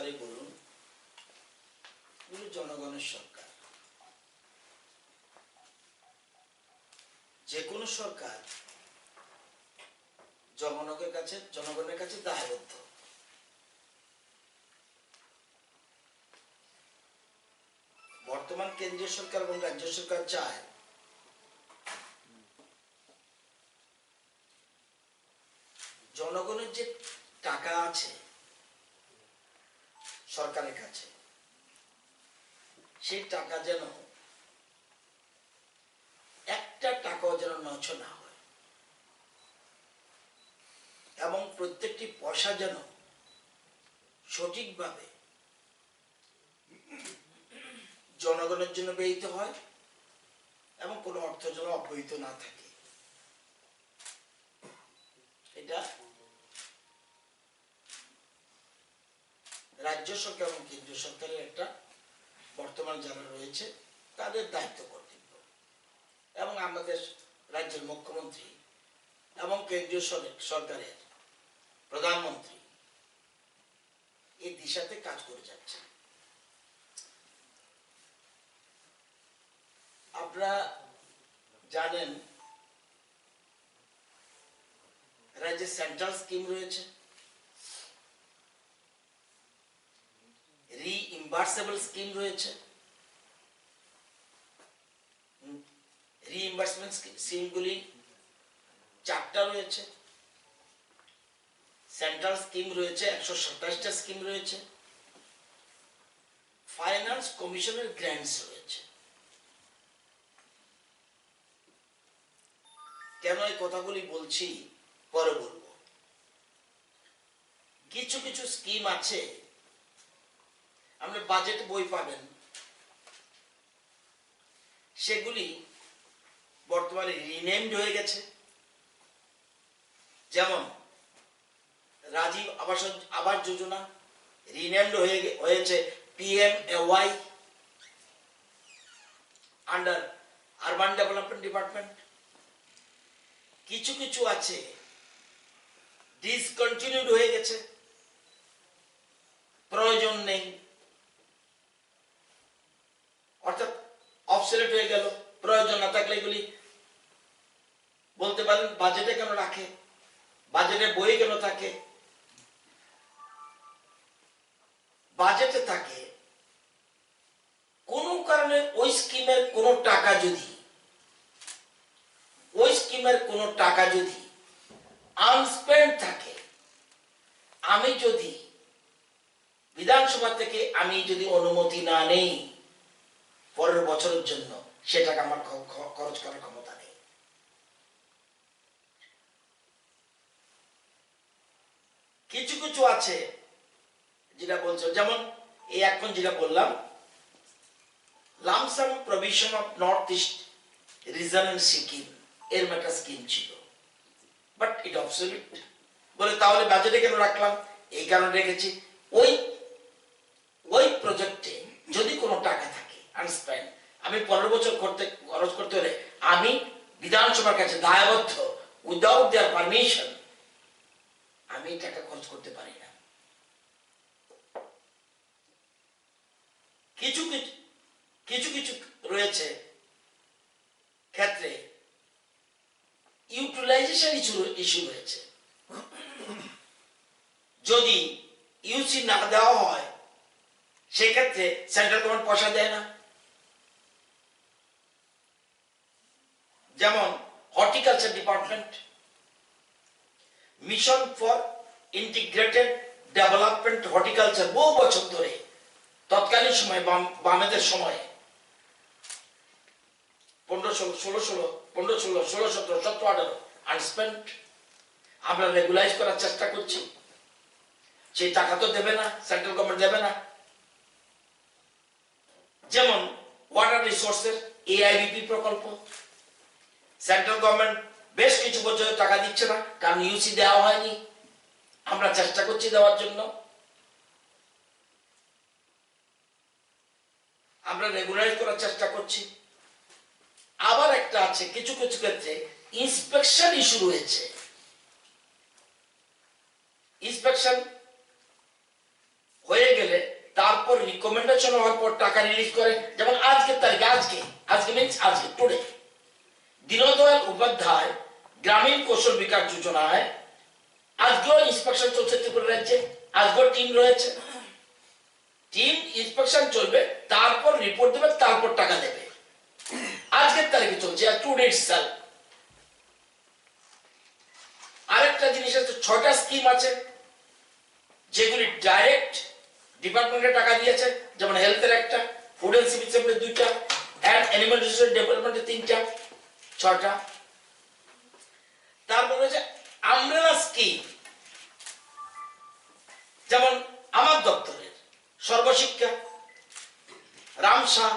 সরকারই বলুন, জনগণের সরকার। যে কোনো সরকার জনগণের কাছে দায়বদ্ধ। বর্তমান কেন্দ্রীয় সরকার এবং রাজ্য সরকার চায় জনগণের যে টাকা আছে সরকারের কাছে, সেই টাকা যেন একটা টাকাও যেন নষ্ট না হয় এবং প্রত্যেকটি পয়সা যেন সঠিকভাবে জনগণের জন্য ব্যয়িত হয় এবং কোনো অর্থ যেন অপব্যয়িত না থাকে। এটা রাজ্য সরকার এবং কেন্দ্রীয় সরকারের একটা বর্তমান যারা রয়েছে তাদের দায়িত্ব কর্তব্য, এবং আমাদের রাজ্যের মুখ্যমন্ত্রী এবং কেন্দ্রীয় সরকারের প্রধানমন্ত্রী এই দিশাতে কাজ করে যাচ্ছে। আপনারা জানেন রাজ্যে সেন্ট্রাল স্কিম রয়েছে, রিইম্বার্সেবল স্কিম রয়েছে। রিইম্বার্সমেন্ট স্কিমগুলি 4টা রয়েছে, সেন্ট্রাল স্কিম রয়েছে 127টা স্কিম রয়েছে, ফাইন্যান্স কমিশনের গ্র্যান্টস রয়েছে। কেন এই কথাগুলি বলছি পরে বলবো। কিছু কিছু স্কিম আছে, আপনি বাজেট বই পাবেন, সেগুলি বর্তমানে রিনেমড হয়ে গেছে। যেমন রাজীব আবাস যোজনা রিনেমড হয়েছে PMAY under urban development department. কিছু কিছু আছে ডিসকন্টিনিউড হয়ে গেছে, প্রয়োজন নেই, অর্থাৎ অবসলেট হয়ে গেল। প্রয়োজন না থাকলে এগুলি বলতে পারেন বাজেটে কেন রাখে, বাজেটে বই কেন থাকে। বাজেটে থাকে কোনো কারণে ওই স্কিমের কোনো টাকা যদি আনস্পেন্ড থাকে, আমি যদি বিধানসভা থেকে অনুমতি না নেই পরের বছরের জন্য, সে টাকা আমার খরচ করার ক্ষমতা নেই। কিছু কিছু আছে যেটা বলছে, যেমন এই এখন যেটা বললাম lump sum provision of north east regional scheme, এর একটা স্কিম ছিল, বাট ইট অবসলিউট। বলে তাহলে বাজেটে কেন রাখলাম? এই কারণে রেখেছি, ওই প্রজেক্টে যদি কোনো টাকা থাকে আনস্পেন্ড, আমি 15 বছর খরচ করতে হলে আমি বিধানসভার কাছে দায়বদ্ধ, উইদাউট দেয়ার পারমিশন আমি টাকা খরচ করতে পারি না। কিছু কিছু রয়েছে ক্ষেত্রে ইউটিলাইজেশন ইস্যু রয়েছে। যদি ইউসি না দেওয়া হয় সেক্ষেত্রে সেন্ট্রাল গভর্নমেন্ট পয়সা দেয় না। যেমন horticulture department, mission for integrated development horticulture, বহু বছর ধরে তৎকালীন সময় বামেদের সময়ে 15-16-17-18 আনস্পেন্ড। আমরা রেগুলাইজ করার চেষ্টা করছি, সেই টাকা তো দেবে না, সেন্ট্রাল গভর্নমেন্ট দেবে না। যেমন ওয়াটার রিসোর্সের AIBP প্রকল্প, সেন্ট্রাল গভর্নমেন্ট বেশ কিছু বছর টাকা দিচ্ছে না, কারণ ইউসি দেওয়া হয়নি। আমরা চেষ্টা করছি দেওয়ার জন্য, আমরা রেগুলাইজ করার চেষ্টা করছি। আবার একটা আছে কিছু কিছু ক্ষেত্রে ইন্সপেকশন ইস্যু রয়েছে। ইন্সপেকশন হয়ে গেলে তারপর রিকমেন্ডেশন হওয়ার পর টাকা রিলিজ করে। যেমন আজকের তারিখে, আজকে মিনস আজকে, টুডে, দীনদয়াল উপাধ্যায় গ্রামীণ কৌশল বিকাশ যোজনায় আজকেও ইন্সপেকশন চলছে ত্রিপুরা রাজ্যে, আজকেও টিম রয়েছে, টিম ইন্সপেকশন চলবে, তারপর রিপোর্ট দেবে, তারপর টাকা দেবে। আজকের তারিখে চলছে, টুডে ইটসেলফ। আরেকটা জিনিস আছে, 6টা স্কিম আছে যেগুলি ডাইরেক্ট ডিপার্টমেন্টে টাকা দিয়েছে, যেমন হেলথের একটা, ফুড এন্ড সিভিল সাপ্লাই 2টা, এন্ড অ্যানিমাল রিসোর্স ডেভেলপমেন্টের 3টা, 6টা। তারপর হচ্ছে আমব্রেলা স্কিম, যেমন আমার দপ্তরের Sarvashiksha, RAMSA,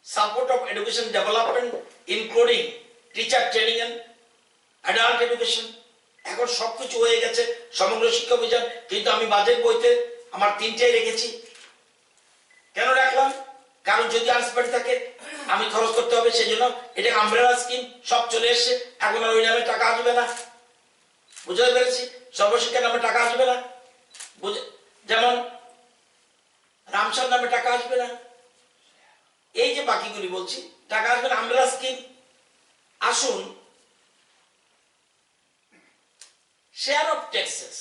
support of education development including teacher training and adult education. এখন সবকিছু হয়ে গেছে, সমগ্র শিক্ষা অভিযান, কিন্তু আমি বাজেট বইতে আমার 3টাই রেখেছি। কেন রাখলাম? কারণ যদি আনস্পেন্ড থাকে আমি খরচ করতে হবে, সেই জন্য এটা আমব্রেলা স্কিম, সব চলে এসছে। এখন আর ওই নামে টাকা আসবে না, বুঝতে পেরেছি? সর্বশিক্ষার নামে টাকা আসবে না, যেমন রামসার নামে টাকা আসবে না। এই যে বাকিগুলি বলছি, টাকা আসবে না, আমব্রেলা স্কিম। আসুন, শেয়ার অফ ট্যাক্সেস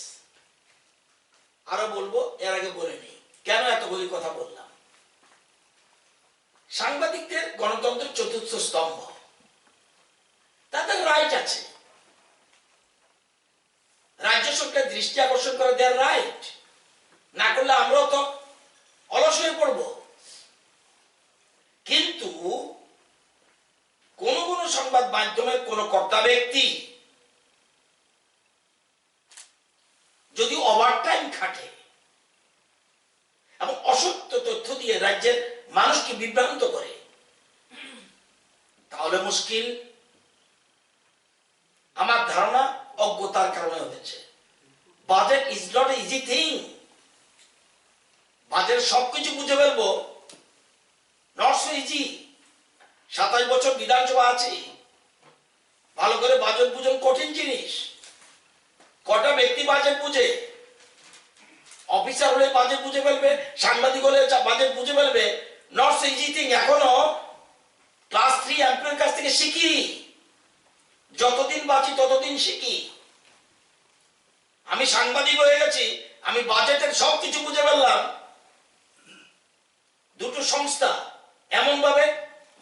আরো বলবো, এর আগে বলে নেই কেন এতগুলি কথা বললাম। সাংবাদিকদের গণতন্ত্রের 4র্থ স্তম্ভ, তাদের রাইট আছে, রাজ্য সরকার দৃষ্টি আকর্ষণ করে দেওয়ার রাইট, না করলে আমরাও তো অলস হয়ে পড়ব। কিন্তু কোন কোন সংবাদ মাধ্যমের কোন কর্তা ব্যক্তি যদি ওভারটাইম খাটে এবং অসত্য তথ্য দিয়ে রাজ্যের মানুষকে বিভ্রান্ত করে, তাহলে মুশকিল। আমার ধারণা অজ্ঞতার কারণে হয়েছে। Budget is not easy thing. Budget সবকিছু বুঝে ফেলবো, নট সো ইজি। 27 বছর বিধানসভা আছে, ভালো করে বাজেট বুঝুন, কঠিন জিনিস। কটা ব্যক্তি বাজেট বুঝে? অফিসার হলে বাজেট বুঝে ফেলবে, সাংবাদিক হলে বাজেট বুঝে ফেলবে, নট সো ইজি থিং। এখনো ক্লাস 3 এমপ্লয়ের কাছ থেকে শিখি, যতদিন বাঁচি ততদিন শিখি। আমি সাংবাদিক হয়ে গেছি, আমি বাজেটের সবকিছু বুঝে ফেললাম। দুটো সংস্থা এমন ভাবে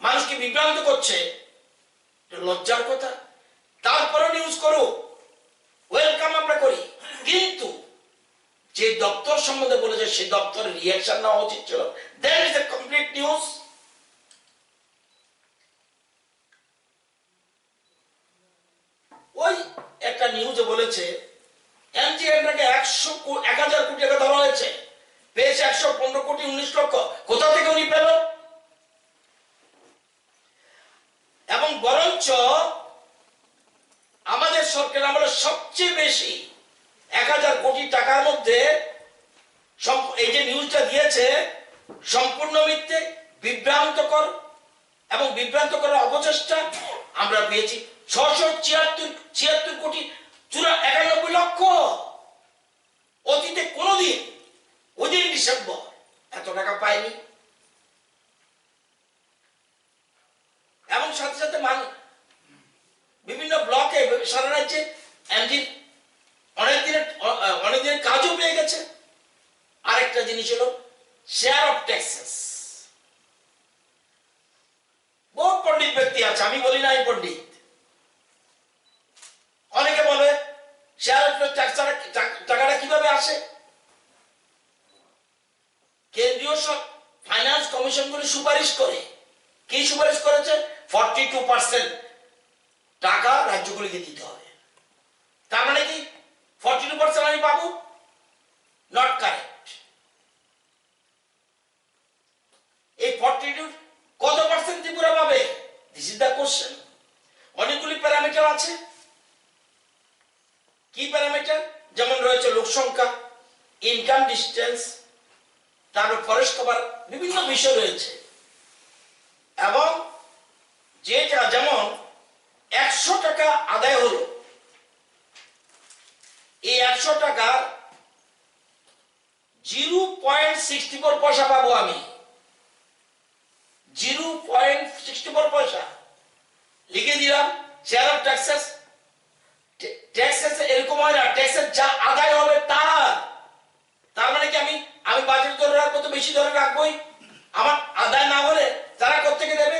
মানুষকে বিভ্রান্ত করছে, লজ্জার কথা। তারপরে নিউজ করো, ওয়েলকাম আমরা করি, কিন্তু যে দপ্তর সম্বন্ধে বলেছে সেই দপ্তরের রিঅ্যাকশন নেওয়া উচিত ছিল। That is the complete news. ওই একটা নিউজে বলেছে এমজিএনটাকে 1000 কোটি টাকা ধরা হয়েছে, পেয়েছে 115 কোটি 19 লক্ষ। কোথা থেকে উনি পেল? এবং বরঞ্চ আমাদের সরকার আমলে সবচেয়ে বেশি 1000 কোটি টাকার মধ্যে এই যে নিউজটা দিয়েছে সম্পূর্ণ মিথ্যে, বিভ্রান্তকর এবং বিভ্রান্তকর অপচেষ্টা। আমরা পেয়েছি 676 কোটি 91 লক্ষ। অতীতে কোনদিন ওদিন ডিসেম্বর এত টাকা পাইনি। এবং সাথে সাথে বিভিন্ন ব্লকে সারা রাজ্যে এমডি অনেক দিনের কাজও পেয়ে গেছে। আরেকটা জিনিস হলো শেয়ার অফ ট্যাক্সেস। বহু পণ্ডিত ব্যক্তি আছে, আমি বলি না এই পণ্ডিত। অনেকে বলে শেয়ার অফ ট্যাক্স টাকাটা কিভাবে আসে? কেন্দ্রীয় সব ফাইন্যান্স কমিশন গুলি সুপারিশ করে। কি সুপারিশ করেছে? 42% টাকা রাজ্যগুলিকে দিতে হবে। তার মানে কি 42% আমি পাবো? Not correct. এই 42 কত পার্সেন্ট ত্রিপুরা পাবে? This is the question. অনেকগুলি প্যারামিটার আছে। কি প্যারামিটার? যেমন রয়েছে লোক সংখ্যা, ইনকাম ডিস্টেন্স, তারপর ফরেস্ট কভার, বিভিন্ন বিষয় রয়েছে। এবং যেটা যেমন 100 টাকা আদায় হলো, এই 100 টাকা 0.64 পয়সা পাবো আমি, 0.64 পয়সা লিখে দিলাম। শেয়ার অফ ট্যাক্সেস, ট্যাক্সেস এরকম হয় না, ট্যাক্সেস যা আদায় হবে তার মানে কি আমি বাজেট ধরে রাখবো তো বেশি ধরে রাখবোই, আমার আদায় না হলে তারা কোত্থেকে দেবে?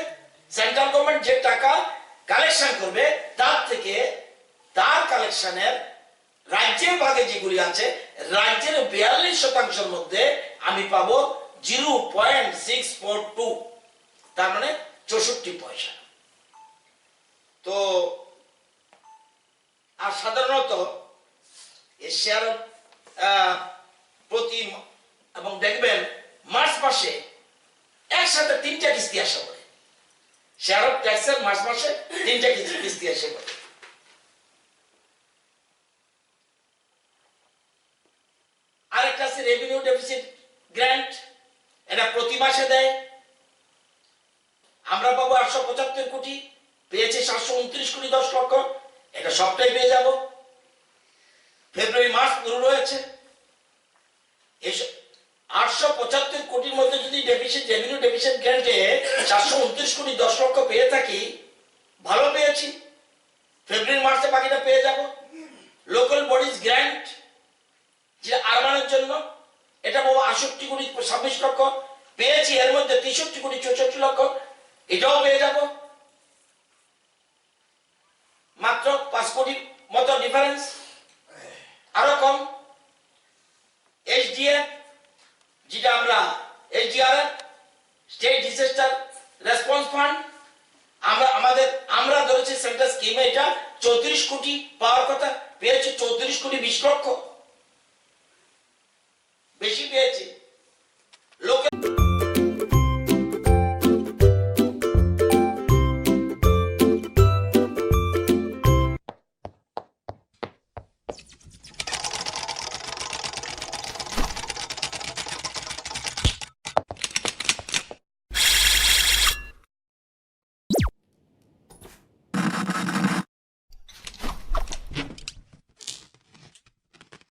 সেন্ট্রাল গভর্নমেন্ট যে টাকা কালেকশন করবে তার থেকে তার কালেকশনের রাজ্যের ভাগে যেগুলি আছে রাজ্যের 42% মধ্যে আমি পাবো 0.642, তার মানে 64 পয়সা। তো আর সাধারণত শেয়ার প্রতি এবং দেখবেন মার্চ মাসে একসাথে 3টা কিস্তি আসা পড়ে, শেয়ার অফ ট্যাক্সের মার্চ মাসে 3টা কিস্তি আসে পড়ে। আরেকটা আছে রেভিনিউ ডেফিসিট গ্র্যান্ট, এটা প্রতি মাসে দেয়। আমরা পাবো 875 কোটি, পেয়েছে 729 কোটি 10 লক্ষ, এটা সবটাই পেয়ে যাব। ফেব্রুয়ারি মার্চ পুরো রয়েছে, 875 কোটির মধ্যে যদি রেভিনিউ ডেফিসিট গ্র্যান্টে 729 কোটি 10 লক্ষ পেয়ে থাকি, ভালো পেয়েছি। ফেব্রুয়ারি মার্চে বাকিটা পেয়ে যাব। লোকাল বডিজ গ্র্যান্ট যে আরবানের জন্য, এটা পাবো 68 কোটি 26 লক্ষ, পেয়েছি। এর মধ্যে 63 কোটি 64 লক্ষ, এটাও পেয়ে যাব। মাত্র 5 কোটির মতো ডিফারেন্স, আরো কম। এইচডিএফ যেটা আমরা এইচডিআরএফ স্টেট ডিজাস্টার রেসপন্স ফান্ড, আমরা ধরেছি সেন্ট্রাল স্কিমে এটা 34 কোটি পাওয়ার কথা, পেয়েছে 34 কোটি 20 লক্ষ, বেশি পেয়েছে।